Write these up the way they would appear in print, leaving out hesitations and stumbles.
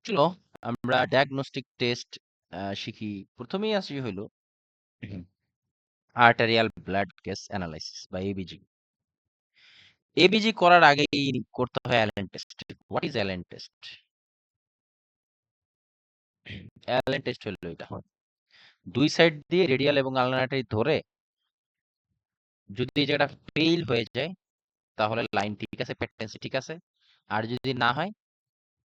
চলো আমরা diagnostic test শিখি। প্রথমেই আসি হইল আর্টারিয়াল ব্লাড গ্যাস অ্যানালাইসিস বা এবিজি। এবিজি করার আগেই করতে হয় Allen test. What is Allen test? Allen test হলো এটা, দুই সাইড দিয়ে রেডিয়াল এবং আলনার আর্টারি ধরে যদি এই জায়গাটা ফেইল হয়ে যায় তাহলে লাইন ঠিক আছে, প্যাটেন্সি ঠিক আছে। আর যদি না হয়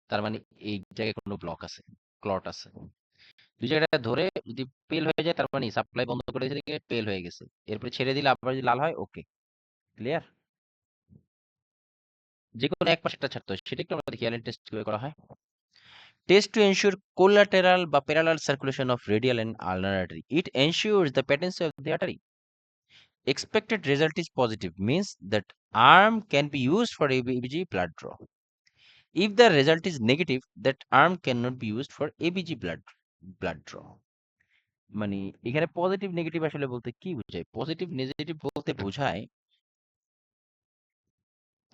তার মানে এই জায়গায় কোনো ব্লক আছে, ক্লট আছে। দুই জায়গাটা ধরে যদি ফেল হয়ে যায় তার মানে সাপ্লাই বন্ধ করে দিয়েছে, ফেল হয়ে গেছে। এরপরে ছেড়ে দিলে আবার যদি লাল হয়, ওকে, ক্লিয়ার। যে কোনো এক পাশেরটা ছাড়তে হয়, সেটা একটু আমরা দেখি অ্যালেন টেস্ট কিভাবে করা হয়। Test to ensure collateral বা parallel circulation of radial and ulnar artery. It ensures the patency of the artery. Expected result is positive, means that arm can be used for ABG blood draw. If the result is negative, that arm cannot be used for ABG blood draw. মানে এখানে positive negative আসলে বলতে কি বোঝায়? Positive negative বলতে বোঝায়,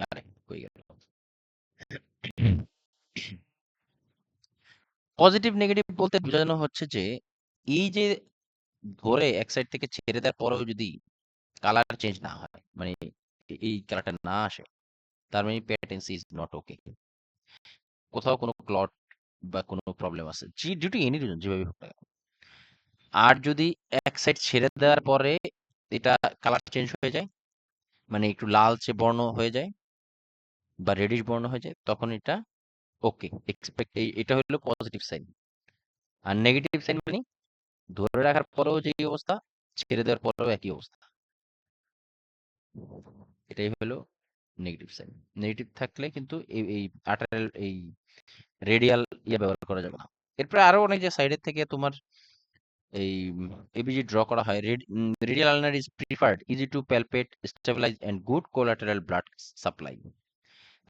আরে কই গেল, পজিটিভ নেগেটিভ বলতে বোঝানো হচ্ছে যে এই যে ধরে এক সাইড থেকে ছেড়ে দেওয়ার পরেও যদি কালার চেঞ্জ না হয়, মানে এই কালারটা না আসে, তার মানে প্যাটেন্সি ইজ নট ওকে, কোথাও কোনো ক্লট বা কোনো প্রবলেম আছে, ডিউ টু এনি রিজন, যেভাবে হোক না কেন। আর যদি এক সাইড ছেড়ে দেওয়ার পরে এটা কালার চেঞ্জ হয়ে যায়, মানে একটু লালচে বর্ণ হয়ে যায় বা রেডিশ বর্ণ হয়ে যায়, তখন এটা ওকে, এক্সপেক্ট, এটা হলো পজিটিভ সাইন। আর নেগেটিভ সাইন মানে ধরে রাখার পরেও যে অবস্থা, ছেড়ে দেওয়ার পরেও একই অবস্থা, এটাই হলো নেগেটিভ সাইন। নেগেটিভ থাকলে কিন্তু এই আর্টারিয়াল, এই রেডিয়াল ব্যবহার করা যাবে না। এরপরে আরো অনেক যে সাইডের থেকে তোমার এই এবিজি ড্র করা হয়। Radial ulnar is preferred, easy to palpate, stabilize and good collateral blood supply.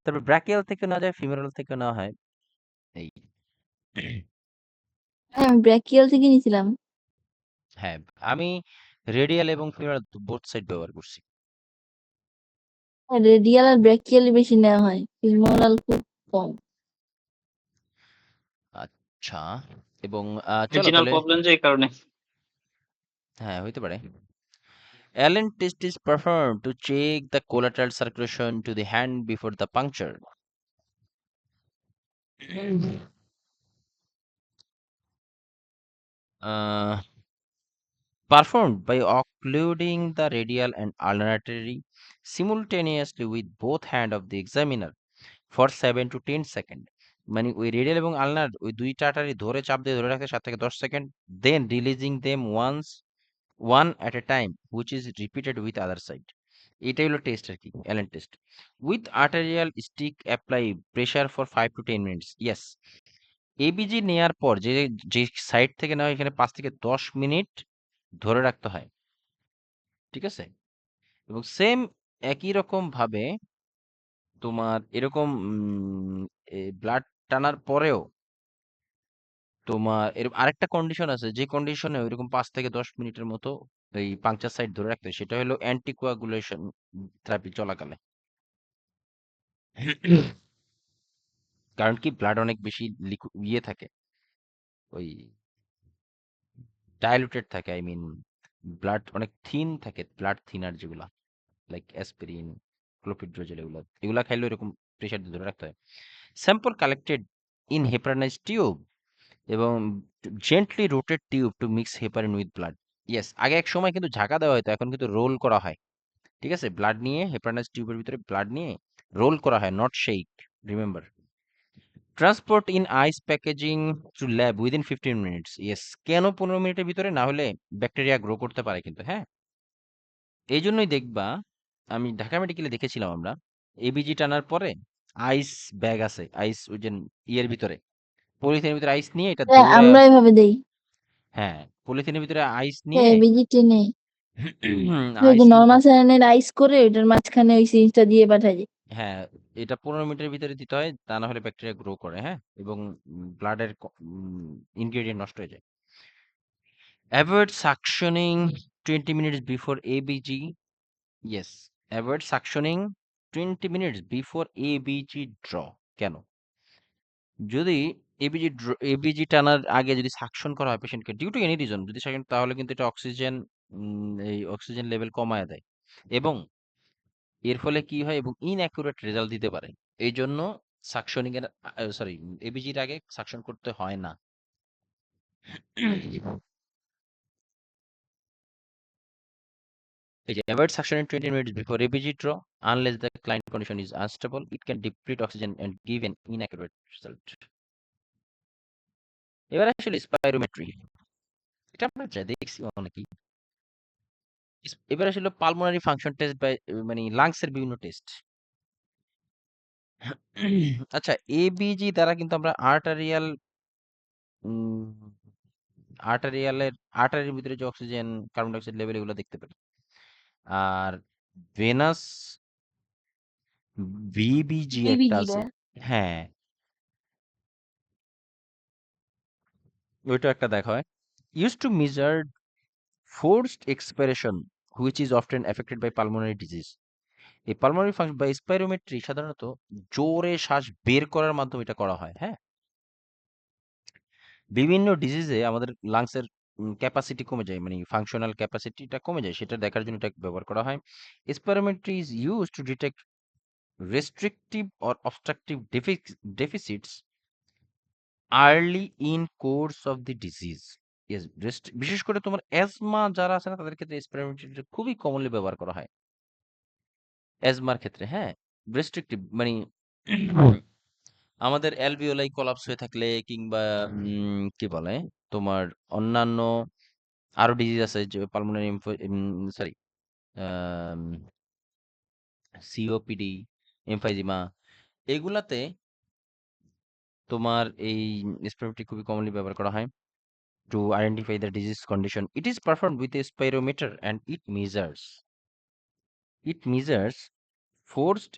তারপর ব্র্যাকিয়াল থেকে নেওয়া যায়, ফিমেরাল থেকে নেওয়া হয়। এই আমি ব্র্যাকিয়াল থেকে নিয়েছিলাম। হ্যাঁ, আমি রেডিয়াল এবং ফিমেরাল বোথ সাইড ব্যবহার করছি। রেডিয়াল আর ব্র্যাকিয়ালই বেশি নেওয়া হয়, ফিমোরাল খুব কম। আচ্ছা, এবং চলো রিজিনাল তাহলে, প্রবলেম যে এই কারণে। হ্যাঁ হইতে পারে। Allen test is performed to check the collateral circulation to the hand before the puncture. Uh, Performed by occluding the radial and ulnar artery simultaneously with both hand of the examiner for 7 to 10 seconds. মানে ওই radial এবং আলনার ওই দুইটা artery ধরে চাপ দিয়ে ধরে রাখতে 7 থেকে 10 second, then releasing them one at a time, which is repeated with other side. এটাই হলো টেস্ট আর কি, Allen test. With arterial stick apply pressure for 5 to 10 minutes. Yes, ABG নেয়ার পর যে যে সাইড থেকে নেওয়া, এখানে 5 থেকে 10 মিনিট ধরে রাখতে হয়, ঠিক আছে। এবং সেম একই রকম ভাবে তোমার এরকম ব্লাড টানার পরেও তোমার এরকম আরেকটা কন্ডিশন আছে, যে কন্ডিশনে ওইরকম 5 থেকে 10 মিনিটের মতো এই পাংচার সাইড ধরে রাখতে হয়, সেটা হলো অ্যান্টিকোয়াগুলেশন থেরাপি চলাকালে। কারণ কি, ব্লাড অনেক বেশি ইয়ে থাকে, ওই ডাইলুটেড থাকে, আই মিন ব্লাড অনেক থিন থাকে, ব্লাড থিনার যেগুলা লাইক অ্যাসপিরিন, ক্লোপিড্রোজেল, এগুলা এগুলা খাইলে এরকম প্রেশার দিয়ে ধরে রাখতে হয়। Sample collected in heparinize tube এবং gently rotated tube to mix heparin with blood. Yes, আগে এক সময় কিন্তু ঝাঁকা দেওয়া হতো, এখন কিন্তু রোল করা হয়, ঠিক আছে। ব্লাড নিয়ে হেপারানাইজ টিউবের ভিতরে ব্লাড নিয়ে রোল করা হয়, not shake, remember. Transport in ice packaging to lab within 15 minutes. Yes, কেন 15 মিনিটের ভিতরে? না হলে ব্যাকটেরিয়া গ্রো করতে পারে কিন্তু, হ্যাঁ। এই জন্যই দেখবা, আমি ঢাকা মেডিকেলে দেখেছিলাম, আমরা এবিজি টানার পরে আইস ব্যাগ আছে, আইস ওই যে ইয়ের ভিতরে, পলিথিনের ভিতরে আইস নিয়ে এটা হ্যাঁ, দৌড়ায়, আমরা এভাবে দেই। হ্যাঁ পলিথিনের ভিতরে আইস হ্যাঁ, নিয়ে এবিজি টেনে ওই আইস যে নরমাল স্যালাইনের আইস করে ওইটার মাঝখানে ওই সিরিজটা দিয়ে পাঠায় যায়। হ্যাঁ, এটা 15 মিনিটের ভিতরে দিতে হয়, তা না হলে ব্যাকটেরিয়া গ্রো করে, হ্যাঁ, এবং ব্লাডের ইনগ্রেডিয়েন্ট নষ্ট হয়ে যায়। Avoid suctioning 20 minutes before ABG. Yes, avoid suctioning 20 minutes before ABG draw. কেন? যদি এবিজি টানার আগে যদি সাকশন করা হয় পেশেন্টকে ডিউ টু এনি রিজন যদি সেকেন্ড তাহলে কিন্তু এটা এই অক্সিজেন লেভেল কমায় দেয় এবং এর ফলে কি হয় এবং ইনঅ্যাকুরেট রেজাল্ট দিতে পারে এই জন্য সাকশনিং এর সরি এবিজির আগে সাকশন করতে হয় না এই যে avoid suction in 20 minutes before ABG draw unless the client condition is unstable it can deplete oxygen and give an inaccurate result এবার আসলে স্পাইরোমেট্রি এটা আমরা যা দেখছি অনেকেই এবার আসলে পালমোনারি ফাংশন টেস্ট বা মানে লাংসের বিভিন্ন টেস্ট আচ্ছা এবিজি দ্বারা কিন্তু আমরা আর্টারিয়ালের আর্টারির ভিতরে যে oxygen carbon die oxide level এগুলো দেখতে পারি আর ভেনাস ভিবিজি একটা বিবিজি আছে ভাইয়া। হ্যাঁ ওইটা একটা দেখা হয় used to measure forced expiration which is often affected by pulmonary disease এই পালমোনারি ফাংশন বা স্পাইরোমেট্রি সাধারণত জোরে শ্বাস বের করার মাধ্যমে এটা করা হয় হ্যাঁ বিভিন্ন ডিজিজে আমাদের লাংসের ক্যাপাসিটি কমে যায় মানে ফাংশনাল ক্যাপাসিটিটা কমে যায় সেটা দেখার জন্য এটা ব্যবহার করা হয় spirometry is use to detect restrictive or obstructive deficits early in course of the disease বিশেষ করে তোমার অ্যাজমা যারা আছে না তাদের ক্ষেত্রে স্পাইরোমেট্রিটা খুবই কমনলি ব্যবহার করা হয় অ্যাজমার ক্ষেত্রে হ্যাঁ রেস্ট্রিকটিভ মানে আমাদের অ্যালভিওলাই কোলাপস হয়ে থাকলে কিংবা কি বলে তোমার অন্যান্য আরো ডিজিজ আছে যে পালমোনারি সরি সিওপিডি এমফাইজিমা এগুলাতে তোমার এই স্পেরোমেট্রি খুবই কমনলি ব্যবহার করা হয় to identify the disease condition it is perform with a spirometer and it measures forced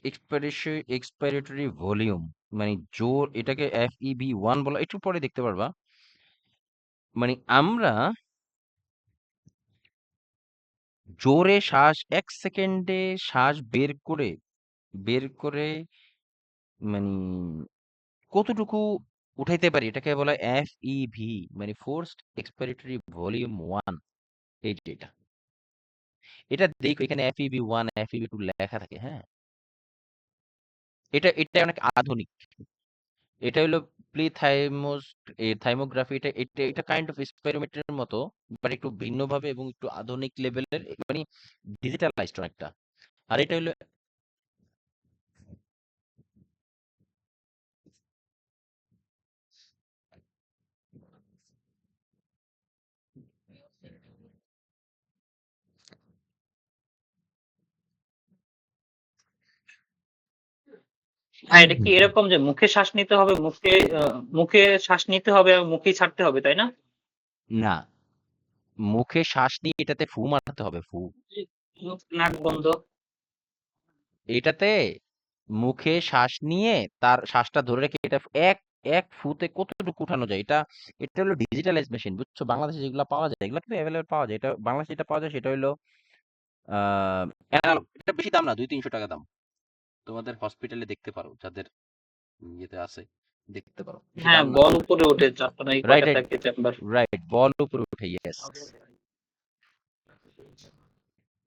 expiratory volume মানে জোর এটাকে FEV1 বলা একটু পরে দেখতে পারবা মানে আমরা জোরে শ্বাস 1 সেকেন্ডে শ্বাস বের করে মানে কতটুকু উঠাইতে পারি এটাকে বলা হয় FEV মানে ফোর্সড এক্সপাইরেটরি ভলিউম 1 এই যে এটা দেখো এখানে FEV1 FEV2 লেখা থাকে হ্যাঁ এটা অনেক আধুনিক এটা হলো প্লি থাইমোগ্রাফি এটা এটা এটা কাইন্ড অফ এক্সপেরিমেন্টের মতো বাট একটু ভিন্নভাবে এবং একটু আধুনিক লেভেলের মানে ডিজিটালাইজড অনেকটা আর এটা হলো হ্যাঁ, এটা কি এরকম যে মুখে শ্বাস নিতে হবে, মুখে শ্বাস নিতে হবে এবং মুখেই ছাড়তে হবে, তাই না? না মুখে শ্বাস নিয়ে এটাতে ফু মারতে হবে ফু মুখ নাক বন্ধ। এটাতে মুখে শ্বাস নিয়ে তার শ্বাসটা ধরে রেখে এটা এক এক ফুতে কতটুকু উঠানো যায় এটা এটা হলো ডিজিটালাইজ মেশিন বুঝছো বাংলাদেশে যেগুলো পাওয়া যায় এগুলো কিন্তু অ্যাভেলেবল পাওয়া যায় এটা বাংলাদেশে যেটা পাওয়া যায় সেটা হলো অ্যানালগ এটা বেশি দাম না 200-300 টাকা দাম তোমাদের হসপিটালে দেখতে পারো যাদের ইয়েতে আছে দেখতে পারো বেশি হ্যাঁ, দাম না বল উপরে ওঠে, চারটা নাকি রাইট কয়টা রাইট থাকে চেম্বার। রাইট বল উপরে উঠে ইয়েস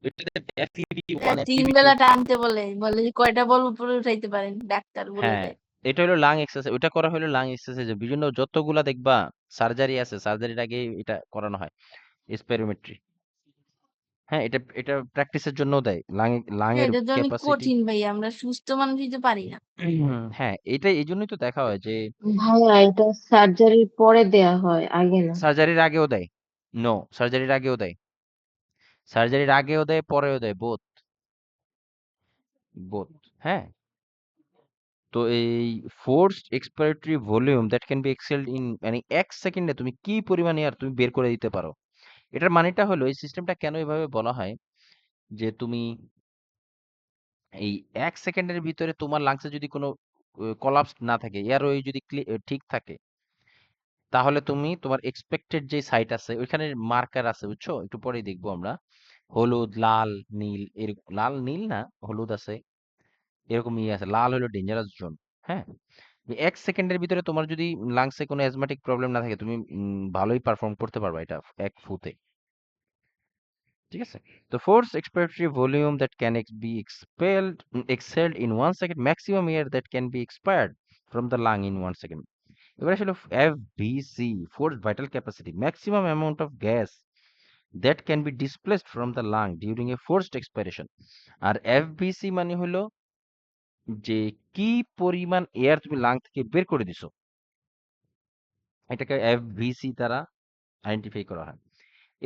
এটাতে FEV ওয়ান তিন FEV টু বেলা টানতে বলে বলে যে কয়টা বল উপরে উঠাইতে পারেন ডাক্তার বলে হ্যাঁ দেয়। এটা হলো লাং এক্সারসাইজ ওটা করা হলো লাং এক্সারসাইজ বিভিন্ন যতগুলা দেখবা সার্জারি আছে সার্জারির আগে এটা করানো হয় স্পেরোমেট্রি হ্যাঁ এটা এটা প্র্যাকটিসের জন্য দেয় লাঙের এটা তো অনেক ক্যাপাসিটি কঠিন ভাই, আমরা সুস্থ মানুষই তো পারি না। হ্যাঁ এটা এই জন্যই তো দেখা হয় যে ভাইয়া এটা সার্জারির পরে দেয়া হয়, আগে না। সার্জারির আগেও দেয় নো সার্জারির আগেও দেয় সার্জারির আগেও দেয় পরেও দেয় বোথ বোথ হ্যাঁ তো এই forced expiratory volume that can be exhaled in মানে 1 সেকেন্ডে তুমি কি পরিমাণ এয়ার তুমি বের করে দিতে পারো এটার মানেটা হলো এই সিস্টেমটা কেন এভাবে বলা হয় যে তুমি এই 1 সেকেন্ডের ভিতরে তোমার লাংসে যদি কোনো কলাপস না থাকে এয়ারওয়ে যদি ঠিক থাকে তাহলে তুমি তোমার এক্সপেক্টেড যে সাইট আছে ওইখানে মার্কার আছে বুঝছো একটু পরেই দেখবো আমরা হলুদ লাল নীল এরকম লাল নীল না হলুদ আছে এরকম ইয়ে আছে লাল হলো ডেঞ্জারাস জোন হ্যাঁ 1 সেকেন্ডের ভিতরে তোমার যদি লাংসে কোনো অ্যাজমাটিক প্রবলেম না থাকে তুমি ভালোই পারফর্ম করতে পারবা এটা 1 ফুতে। ঠিক আছে? তো force expiratory volume that can be exhaled in 1 second, maximum air that can be expired from the lung in 1 second. এবার আসলে FVC, force vital capacity, maximum amount of gas that can be displaced from the lung during a forced expiration। আর এফভিসি মানে হলো যে কি পরিমাণ air তুমি lung থেকে বের করে দিছো, এটাকে এফভিসি দ্বারা আইডেন্টিফাই করা হয়।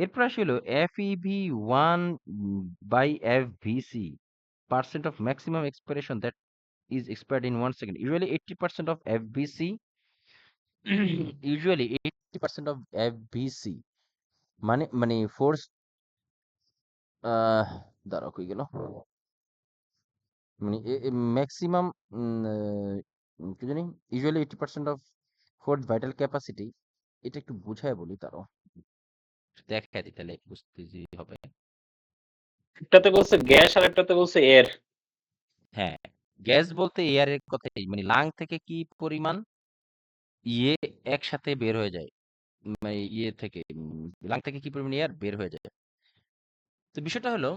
এরপর আসলে FeV 1 by FVC percent of maximum expiration that is expired in 1 second. Usually 80% of FVC usually 80% of FVC মানে ফোর্স দাঁড়াও কই গেল, মানে ম্যাক্সিমাম কি জানি, usually 80% of fourth vital capacity. এটা একটু বুঝায় বলি, তারও দেখা দিই তাহলে বুঝতে যে হবে। একটাতে বলছে গ্যাস আর একটাতে বলছে এয়ার। হ্যাঁ, গ্যাস বলতে এয়ারের কথাই, মানে লাং থেকে কি পরিমাণ ইয়ে একসাথে বের হয়ে যায়, মানে ইয়ে থেকে লাং থেকে কি পরিমাণ এয়ার বের হয়ে যায়। তো বিষয়টা হলো,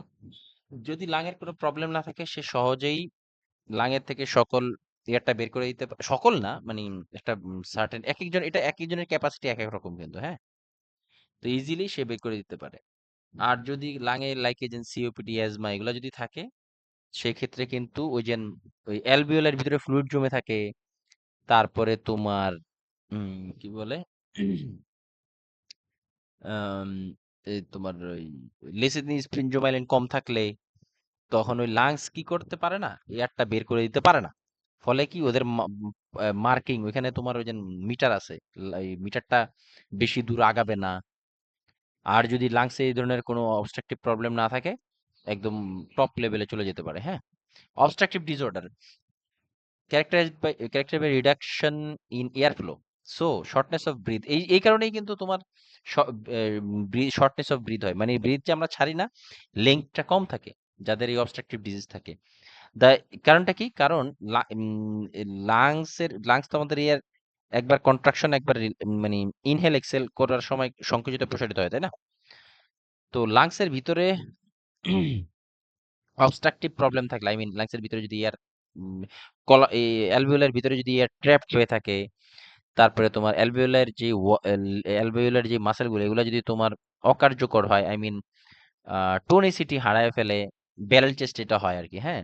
যদি লাঙের কোনো প্রবলেম না থাকে সে সহজেই লাঙের থেকে সকল এয়ারটা বের করে দিতে সকল না, মানে একটা সার্টেন এক একজন, এটা এক একজনের ক্যাপাসিটি এক এক রকম কিন্তু, হ্যাঁ। তো ইজিলি সে বের করে দিতে পারে। আর যদি লাঙে লাইক এজেন সিওপিডি, অ্যাজমা এগুলো যদি থাকে, সেক্ষেত্রে কিন্তু ওই যে ওই অ্যালভিওলের ভিতরে ফ্লুইড জমে থাকে, তারপরে তোমার কি বলে আম, এই তোমার ওই লেসিথিন স্প্রিঞ্জোমাইলিন কম থাকলে তখন ওই লাংস কি করতে পারে না, এয়ারটা বের করে দিতে পারে না। ফলে কি ওদের মার্কিং ওইখানে তোমার ওই যে মিটার আছে, এই মিটারটা বেশি দূর আগাবে না। আর যদি লাংসে এই ধরনের কোনো অবস্ট্রাকটিভ প্রবলেম না থাকে, একদম টপ লেভেলে চলে যেতে পারে, হ্যাঁ। Obstructive disorder characterized by reduction in air flow, so shortness of breath. এই কারণেই কিন্তু তোমার শর্টনেস অফ ব্রিথ হয়, মানে ব্রিথ যে আমরা ছাড়ি না, লেংথটা কম থাকে যাদের এই অবস্ট্রাকটিভ ডিজিজ থাকে। দা কারণটা কি? কারণ লাংস তো আমাদের ইয়ার একবার কন্ট্রাকশন, একবার মানে ইনহেল এক্সেল করার সময় সংকুচিত প্রসারিত হয়, তাই না? তো লাংসের ভিতরে অবস্ট্রাকটিভ প্রবলেম থাকলে, আই মিন লাংসের ভিতরে যদি এয়ার অ্যালভিওলার ভিতরে যদি এয়ার ট্র্যাপড হয়ে থাকে, তারপরে তোমার অ্যালভিওলার যে মাসেলগুলো এগুলো যদি তোমার অকার্যকর হয়, আই মিন টোনিসিটি হারায় ফেলে, ব্যারেল চেস্ট এটা হয় আর কি, হ্যাঁ।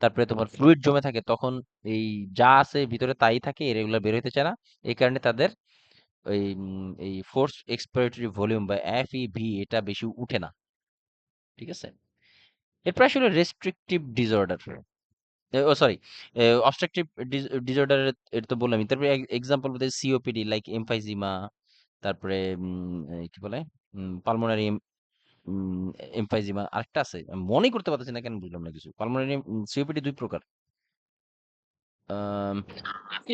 তারপরে তোমার ফ্লুইড জমে থাকে, তখন এই যা আছে ভিতরে তাই থাকে, এগুলো বের হইতে চায় না। এই কারণে তাদের এই ফোর্স এক্সপিরেটরি ভলিউম বা এফইভি এটা বেশি উঠে না। ঠিক আছে? এরপর আসলে রেস্ট্রিকটিভ ডিসঅর্ডার, ও সরি, অবস্ট্রাকটিভ ডিসঅর্ডার, এটা তো বললামই। তারপরে এক্সাম্পল বলতে সিওপিডি লাইক এমফাইজিমা, তারপরে কি বলে পালমোনারি এমফাইজিমা, আরেকটা আছে আমি মনেই করতে পারতেছি না, কেন বুঝলাম না কিছু। পালমোনারি সিওপিডি 2 প্রকার,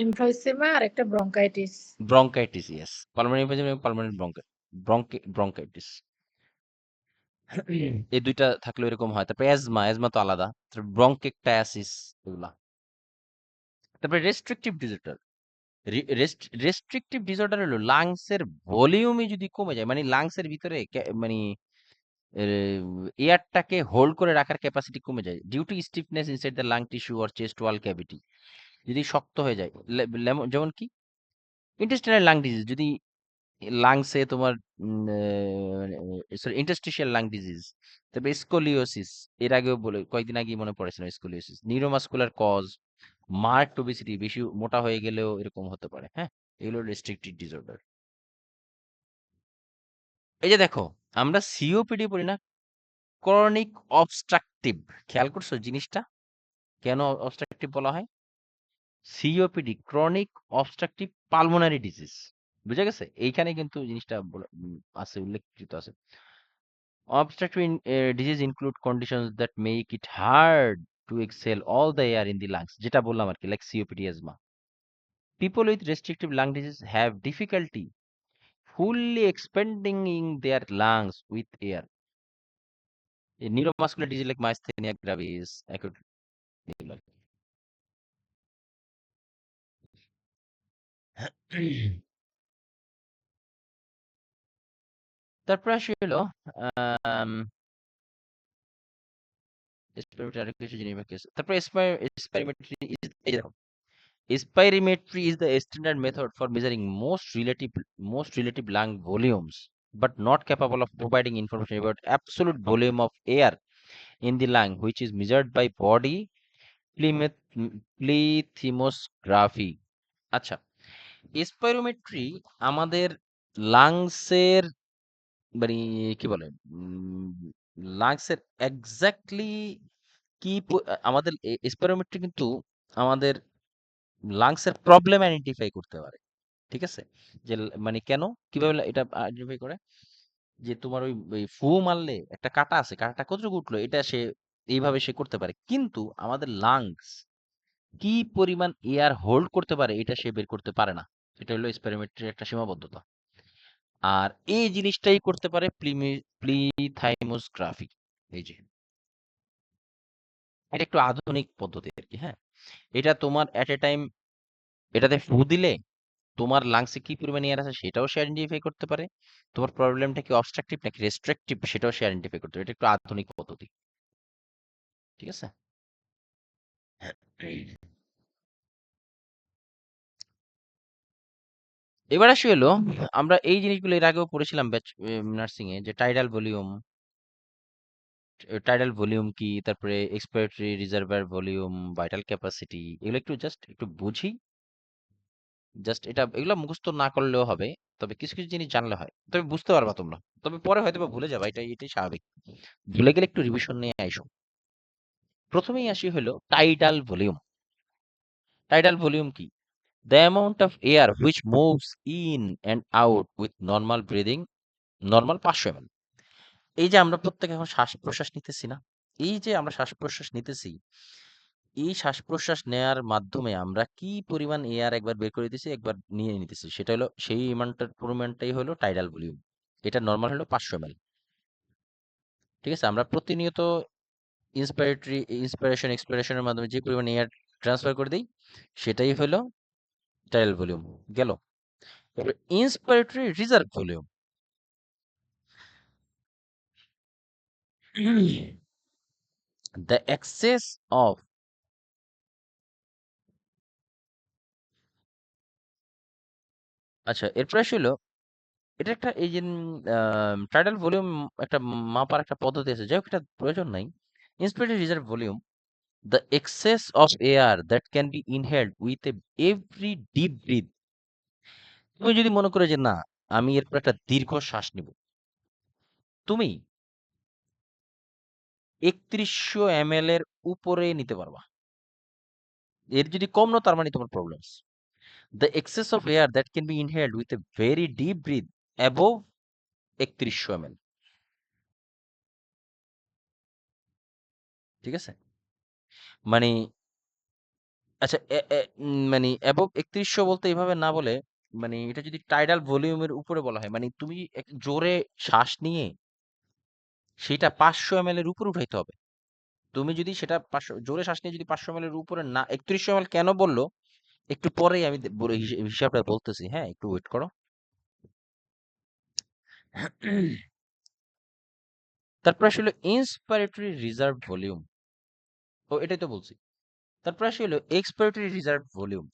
এমফাইসেমা আর একটা ব্রঙ্কাইটিস। Bronchitis, yes. পালমোনারি এমফাইজিমা এবং পালমোনারি ব্রঙ্কাইটিস, এই দুইটা থাকলে এরকম হয়। তারপরে অ্যাজমা তো আলাদা। তারপরে ব্রঙ্কেকটায়াসিস এগুলা। তারপরে রেস্ট্রিকটিভ ডিসঅর্ডার, রেস্ট্রিকটিভ ডিসঅর্ডার হলো লাংসের ভলিউমই যদি কমে যায়, মানে লাংসের ভিতরে মানে এয়ারটাকে হোল্ড করে রাখার ক্যাপাসিটি কমে যায় due to stiffness inside the lung tissue or chest wall cavity. যদি শক্ত হয়ে যায়, যেমন কি ইন্টেস্টাইনাল লাং ডিজিজ, যদি লাংসে তোমার সরি ইন্টারস্টিশিয়াল লাং ডিজিজ, তারপরে স্কোলিওসিস, এর আগেও বলে কয়েকদিন আগে মনে পড়েছিল scoliosis, neuromuscular cause, marked obesity, বেশি মোটা হয়ে গেলেও এরকম হতে পারে, হ্যাঁ। এগুলো রেস্ট্রিক্টেড ডিসঅর্ডার। এই যে দেখো, আমরা সিওপিডি পড়ি না, ক্রনিক অবস্ট্রাকটিভ। খেয়াল করছো জিনিসটা, কেন অবস্ট্রাকটিভ বলা হয়? COPD chronic obstructive pulmonary disease, বুঝা গেছে? এইখানে কিন্তু জিনিসটা আছে, উল্লেখিত আছে। Obstructive disease include conditions that make it hard to exhale all the air in the lungs, যেটা বললাম আর কি, like COPD, asthma. People with restrictive lung disease have difficulty fully expanding in their lungs with air. A neuromuscular disease like myasthenia gravis, acute, তারপরে আসি হলো এক্সপেরিমেন্টারি আরো কিছু জিনিস বাকি আছে। তারপরে এক্সপেরিমেন্টারি Spirometry is the standard method for measuring most relative lung volumes, but not capable of providing information about absolute volume of air in the lung, which is measured by body plethysmography. আচ্ছা, spirometry আমাদের লাংসের মানে কি বলে লাংসের exactly কি আমাদের spirometry কিন্তু আমাদের লাংসের problem identify করতে পারে। ঠিক আছে? যে মানে কেন? কিভাবে এটা আইডেন্টিফাই করে? যে তোমার ওই ফু মারলে একটা কাঁটা আছে, কাঁটাটা কতটুকু উঠলো এটা সে এইভাবে সে করতে পারে। কিন্তু আমাদের লাংস কি পরিমাণ এয়ার হোল্ড করতে পারে এটা সে বের করতে পারে না। এটা হলো স্পাইরোমেট্রির একটা সীমাবদ্ধতা। আর এই জিনিসটাই করতে পারে প্লিথাইমোগ্রাফি। এই যে এটা একটু আধুনিক পদ্ধতি আরকি, হ্যাঁ? এটা তোমার এট এ টাইম এটাতে ফু দিলে তোমার লাংসে কি পরিমাণ এয়ার আছে সেটাও সে আইডেন্টিফাই করতে পারে। তোমার প্রবলেমটা কি অবস্ট্রাকটিভ নাকি রেস্ট্রিকটিভ সেটাও সে আইডেন্টিফাই করতে পারে। এটা একটু আধুনিক পদ্ধতি। ঠিক আছে? এবার আসি হলো আমরা এই জিনিসগুলো এর আগেও পড়েছিলাম নার্সিং এ যে টাইডাল ভলিউম কি, তারপরে expiratory reservoir volume, vital capacity, এগুলো একটু বুঝি। জাস্ট এগুলো মুখস্থ না করলেও হবে, তবে কিছু কিছু জিনিস জানলে হয়, তবে বুঝতে পারবা তোমরা, তবে পরে হয়তো বা ভুলে যাবা, এটাই স্বাভাবিক। ভুলে গেলে একটু রিভিশন নিয়ে আইসো। প্রথমেই আসি হলো টাইডাল ভলিউম। টাইডাল ভলিউম কি? The amount of air which moves in and out with normal breathing, normal 500 ml। এই যে আমরা প্রত্যেকে এখন শ্বাস প্রশ্বাস নিতেছি না, এই যে আমরা শ্বাস প্রশ্বাস নিতেছি, এই শ্বাস প্রশ্বাস নেয়ার মাধ্যমে আমরা কি পরিমাণ এয়ার একবার বের করে দিতেছি, একবার নিয়ে নিতেছি, সেটা হলো সেই পরিমাণটাই হলো টাইডাল ভলিউম। এটা নর্মাল হলো 500 ml। ঠিক আছে? আমরা প্রতিনিয়ত ইন্সপিরেশন এক্সপিরেশনের মাধ্যমে যে পরিমাণ এয়ার ট্রান্সফার করে দিই সেটাই হলো টাইডাল ভলিউম। গেল। এবার inspiratory reserve volume. The excess of আচ্ছা, এরপরে আসলে এটা একটা এই যে টাইডাল ভলিউম একটা মাপার একটা পদ্ধতি আছে, যাই হোক এটা প্রয়োজন নাই। Inspiratory reserve volume, the excess of air that can be inhaled with every deep breath। তুমি যদি মনে করে যে না আমি এরপর একটা দীর্ঘ শ্বাস নিব, তুমি 3100 ml এর উপরে নিতে পারবা। এর যদি কম নাও তার মানে তোমার problems. The excess of air that can be inhaled with a very deep breath above 3100 ml। ঠিক আছে? মানে আচ্ছা মানে above 3100 বলতে এভাবে না বলে, মানে এটা যদি টাইডাল ভলিউমের উপরে বলা হয়, মানে তুমি জোরে শ্বাস নিয়ে সেটা 500 ml এর উপরে উঠাইতে হবে। তুমি যদি সেটা 500 জোরে শ্বাস নিয়ে যদি 500 ml এর উপরে না, 3100 ml কেন বললো একটু পরেই আমি হিসাবটা বলতেছি, হ্যাঁ একটু ওয়েট করো। তারপর আসলে ইন্সপিরেটরি রিজার্ভ ভলিউম, ও এটাই তো বলছি। তারপর আসলে এক্সপিরেটরি রিজার্ভ ভলিউম,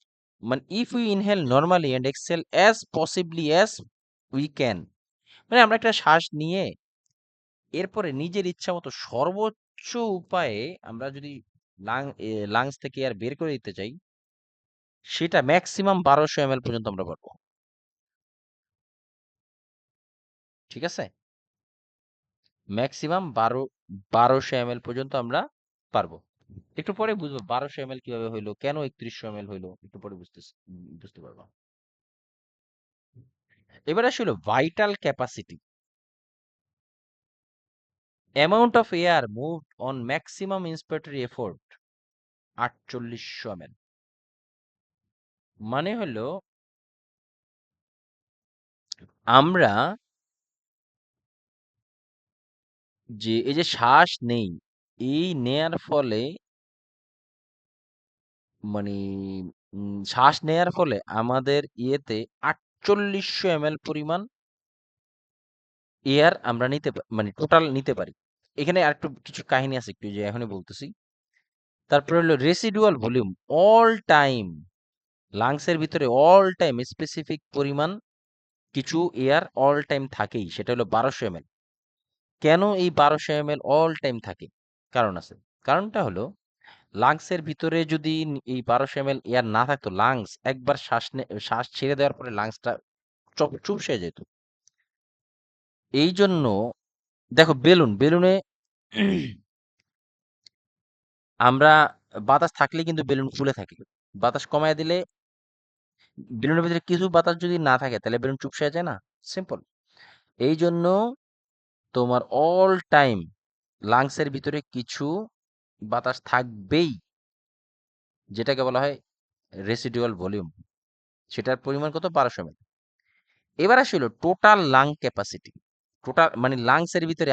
মানে if we inhale normally and exhale as possibly as we can, মানে আমরা একটা শ্বাস নিয়ে এরপরে নিজের ইচ্ছা মতো সর্বোচ্চ উপায়ে আমরা যদি লাংস থেকে এয়ার বের করে দিতে চাই, সেটা ম্যাক্সিমাম 1200 ml পর্যন্ত আমরা পারবো। ঠিক আছে? ম্যাক্সিমাম 1200 ml পর্যন্ত আমরা পারবো। একটু পরে বুঝবো 1200 ml কিভাবে হইলো, কেন 3100 ml হইলো, একটু পরে বুঝতে পারবো। এবার আসলে vital capacity, amount of air moved on maximum inspiratory effort 4800 ml। মানে হলো আমরা যে এই যে শ্বাস নেই, এই নেয়ার ফলে মানে শ্বাস নেয়ার ফলে আমাদের ইয়েতে ৪৮০০ ml পরিমাণ এয়ার আমরা মানে টোটাল নিতে পারি। এখানে আরেকটু কিছু কাহিনী আছে, একটু যে এখনই বলতেছি। তারপরে হলো রেসিডুয়াল ভলিউম, অল টাইম লাংসের ভিতরে অল টাইম স্পেসিফিক পরিমাণ কিছু এয়ার অল টাইম থাকেই, সেটা হলো ১২০০ ml। কেন এই ১২০০ ml অল টাইম থাকে? কারণ আছে। কারণটা হলো লাংসের ভিতরে যদি এই ১২০০ ml এয়ার না থাকতো, লাংস একবার শ্বাস ছেড়ে দেওয়ার পরে লাংসটা চুপসে যেত। এই জন্য দেখো বেলুনে আমরা বাতাস থাকলে কিন্তু বেলুন ফুলে থাকে। বাতাস কমায় দিলে বেলুনের ভিতরে কিছু বাতাস যদি না থাকে তাহলে বেলুন চুপসে যায় না? সিম্পল। এই জন্য তোমার অল টাইম লাংসের ভিতরে কিছু বাতাস থাকবেই, যেটাকে বলা হয় রেসিডুয়াল ভলিউম। সেটার পরিমাণ কত? ১২০০ ml। এবার আসলে টোটাল লাং ক্যাপাসিটি। টোটাল মানে লাংসের ভিতরে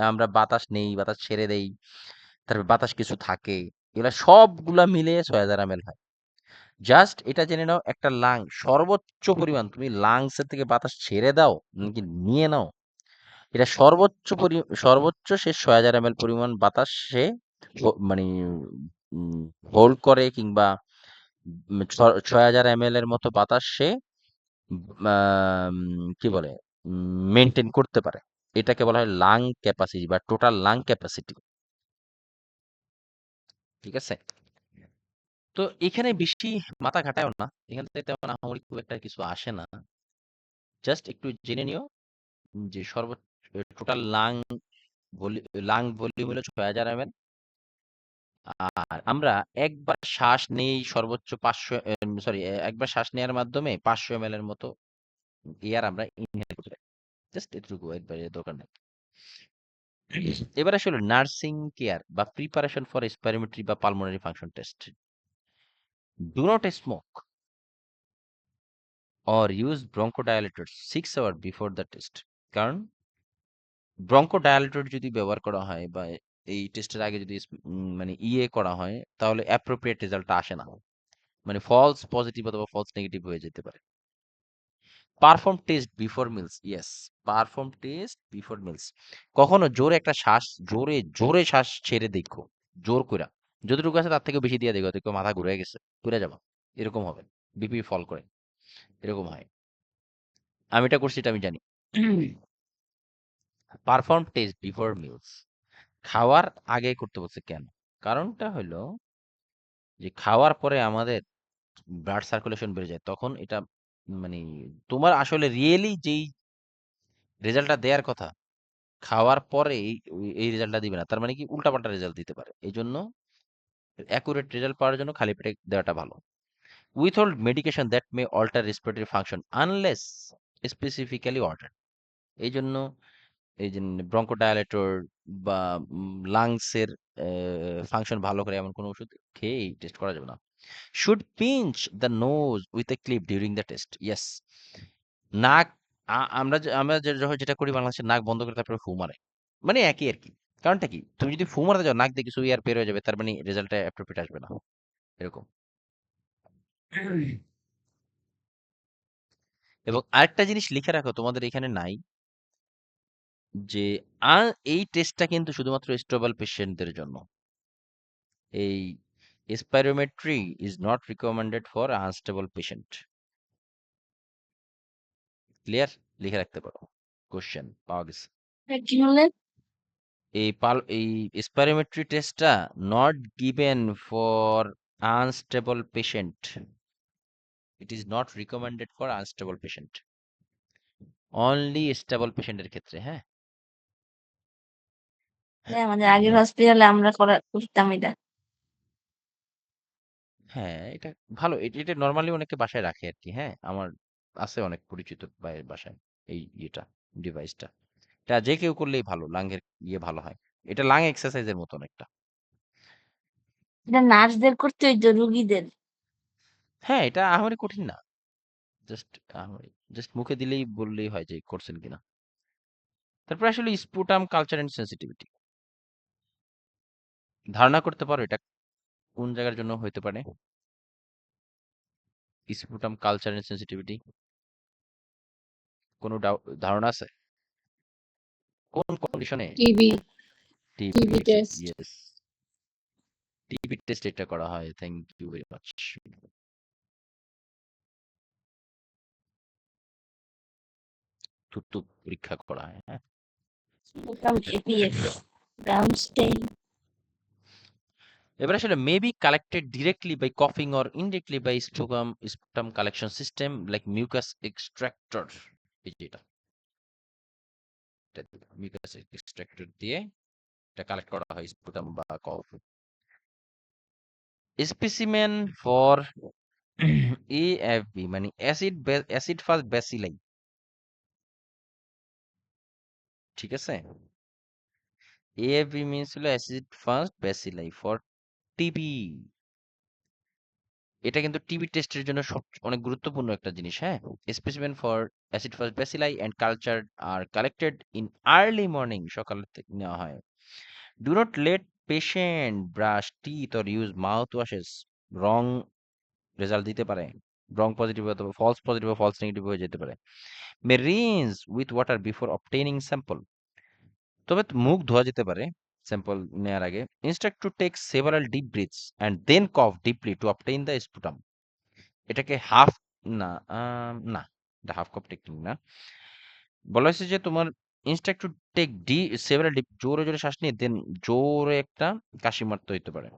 আমরা বাতাস নেই, বাতাস ছেড়ে দেই, তারপর বাতাস কিছু থাকে, এগুলা সবগুলা মিলে ৬০০০ ml হয়। জাস্ট এটা জেনে নাও, একটা সর্বোচ্চ পরিমাণ তুমি লাংসের থেকে বাতাস ছেড়ে দাও নাকি নিয়ে নাও, এটা সর্বোচ্চ সে ৬০০০ ml পরিমাণ বাতাস সে মানে হোল্ড করে, কিংবা ৬০০০ ml এর মতো বাতাস সে কি বলে মেনটেন করতে পারে। এটাকে বলা হয় লাং ক্যাপাসিটি বা টোটাল লাং ক্যাপাসিটি। ঠিক আছে? তো এখানে বেশি মাথা ঘাটায়ও না, এখান থেকে তেমন আহামরি খুব একটা কিছু আসে না। জাস্ট একটু জেনে নিও যে সর্বোচ্চ টোটাল লাং ভলিউম হলো ৬০০০ ml। আর আমরা একবার শ্বাস নেই সর্বোচ্চ ৫০০, সরি, একবার শ্বাস নেওয়ার মাধ্যমে ৫০০ ml এর মতো এয়ার আমরা ইনহেল করতে পারি। জাস্ট এটুকু, এর বাইরে দরকার নেই। এবার আসলে নার্সিং কেয়ার বা প্রিপারেশন ফর রেসপিরেটরি বা pulmonary function test. Do not smoke or use bronchodilators 6 hours before the test. কারণ ব্রঙ্কোডায়ালেটর যদি ব্যবহার করা হয় বা এই টেস্টের আগে যদি মানে করা হয়, তাহলে অ্যাপ্রোপ্রিয়েট রেজাল্টটা আসে না, মানে ফলস পজিটিভ অথবা ফলস নেগেটিভ হয়ে যেতে পারে। Perform test before meals, yes, perform test before meals. কখনো জোরে জোরে শ্বাস ছেড়ে দেখো, জোর কইরা যতটুকু আছে তার থেকে বেশি দিয়ে দেখো, দেখো মাথা ঘুরে গেছে, ঘুরে যাবা, এরকম হবে, বিপি ফল করে, এরকম হয়। আমি এটা করছি, এটা আমি জানি। পারফর্ম টেস্ট বিফোর মিলস, খাওয়ার আগে করতে বলছে কেন? কারণটা হলো যে খাওয়ার পরে আমাদের ব্লাড সার্কুলেশন বেড়ে যায়, তখন এটা মানে তোমার আসলে রিয়েলি যেই রেজাল্টটা দেওয়ার কথা, খাওয়ার পরে এই রেজাল্টটা দিবে না, তার মানে কি উল্টাপাল্টা রেজাল্ট দিতে পারে। এই জন্য অ্যাকুরেট রেজাল্ট পাওয়ার জন্য খালি পেটে দেওয়াটা ভালো। Withhold medication that may alter respiratory function unless specifically order. এই জন্য এই যে ব্রঙ্কোডায়ালেটর বা লাংসের ফাংশন ভালো করে এমন কোনো ওষুধ খেয়ে টেস্ট করা যাবে না। Should pinch the nose with a clip during the test, yes. নাক যেটা করি বাংলাদেশের, নাক বন্ধ করে তারপরে ফু মারে, মানে একই আর কি। কারণটা কি? তুমি যদি ফু মারতে যাও নাক দিয়ে কিছু এয়ার বের হয়ে যাবে, তার মানে রেজাল্টটা অ্যাপ্রোপ্রিয়েট আসবে না, এরকম। এবং আরেকটা জিনিস লিখে রাখো, তোমাদের এখানে নাই, যে এই টেস্টটা কিন্তু শুধুমাত্র স্টেবল পেশেন্টদের জন্য। এই spirometry is not recommended for unstable patient. Clear? লিখে রাখতে পারো, কোশ্চেন পাওয়া গেছে। কি বললেন? এই স্পাইরোমেট্রি টেস্টটা not given for unstable patient, it is not recommended for unstable patient, only stable পেশেন্টের ক্ষেত্রে। হ্যাঁ, আমাদের আগের হসপিটালে আমরা করতাম এটা। হ্যাঁ, এটা ভালো। এটা নরমালি অনেকে বাসায় রাখে আর কি। হ্যাঁ, আমার আছে অনেক পরিচিত ভাইয়ের বাসায় এই ডিভাইসটা। এটা যে কেউ করলেই ভালো, লাংয়ের ভালো হয়। এটা লাং এক্সারসাইজের মতন একটা। এটা নার্সদের করতে হইতো, রুগীদের। হ্যাঁ, এটা আহামরি কঠিন না, জাস্ট মুখে দিলেই বললেই হয় যে করছেন কিনা। তারপর আসলে স্পুটাম কালচার এন্ড সেন্সিটিভিটি ধারণা করতে পারো এটা কোন জায়গার জন্য হইতে পারে? স্পুটাম কালচার এন্ড সেন্সিটিভিটি কোনো ধারণা আছে কোন কন্ডিশনে TB TB test yes TB test এটা করা হয় থ্যাংক ইউ ভেরি মাচ থুতু পরীক্ষা করা হয় হ্যাঁ Sputum APS, Brown stain. এবার আসলে মেবি কালেক্টেড ডিরেক্টলি বাই কফিং or indirectly by sputum collection system like mucus extractor এই যে এটা মিউকাস এক্সট্রাক্টর দিয়ে এটা কালেক্ট করা হয় স্পুটাম বা কফ স্পেসিমেন ফর এএফবি মানে অ্যাসিড ফাস্ট ব্যাসিলাই ঠিক আছে এএফবি মিন্স হলো acid fast bacilli for TB এটা কিন্তু টিবি টেস্টের জন্য অনেক গুরুত্বপূর্ণ একটা জিনিস হ্যাঁ specimen for acid fast bacilli and culture are collected in early morning সকালে থেকে নেওয়া হয় do not let patient brush teeth or use mouth washes wrong result দিতে পারে রং পজিটিভ অথবা ফলস নেগেটিভ হয়ে যেতে পারে may rinse with water before obtaining sample তবে মুখ ধোয়া যেতে পারে স্যাম্পল নেওয়ার আগে instruct to take several deep breaths and then cough deeply to obtain the sputum এটাকে হাফ না না এটা হাফ কফ টেকনিক না বলা হয়েছে যে তোমার instruct to take several deep জোরে জোরে শ্বাস নিয়ে দেন জোরে একটা কাশি মারতে হইতে পারে